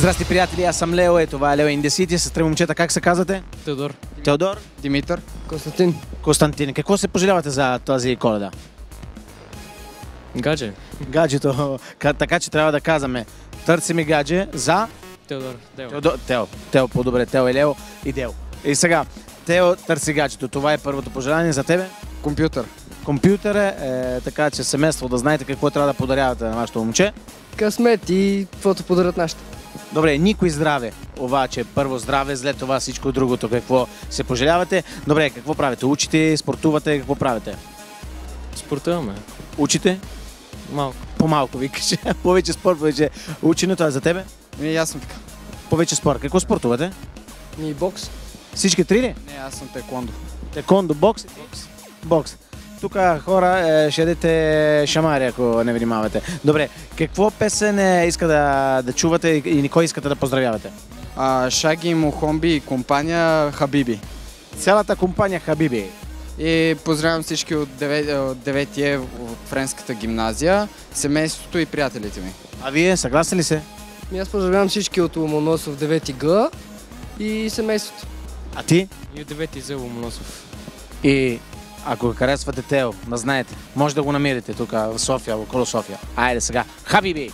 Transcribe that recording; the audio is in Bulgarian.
Здрасти, приятели, аз съм Лео, това е Лео in the City. С три момчета, как се казвате? Теодор. Теодор? Димитър. Константин. Константин. Какво се пожелавате за тази Коледа? Гадже. Гаджето, така че трябва да казваме. Търсим гадже за... Теодор. Део. Тео, по-добре. Тео и Лео и Део. И сега, Тео търси гаджето. Това е първото пожелание за тебе. Компютър. Компютър е така, че семейство да знаете какво трябва да подарявате на вашето момче. Късмет и каквото подарят нашите. Добре, никой здраве. Обаче, първо здраве, след това всичко другото. Какво се пожелявате? Добре, какво правите? Учите, спортувате, какво правите? Спортуваме. Учите? Малко. По-малко викаш. Повече спорт, повече ученето. А за тебе? Аз съм така. Повече спорт. Какво спортувате? И бокс. Всички три ли? Не, аз съм таеквондо. Tekwondo, бокс? Бокс. Тук хора ще ядете шамари, ако не внимавате. Добре, какво песен иска да чувате и кой искате да поздравявате? Шаги, Мохомби и компания Хабиби. Цялата компания Хабиби. И поздравям всички от 9-ти от френската гимназия, семейството и приятелите ми. А вие съгласни ли се? И аз поздравявам всички от Ломоносов 9-ти Г и семейството. А ти? И от 9-ти за Ломоносов. И ако харесвате Тео, да знаете, може да го намерите тук в София, около София. Айде сега, Хабиби!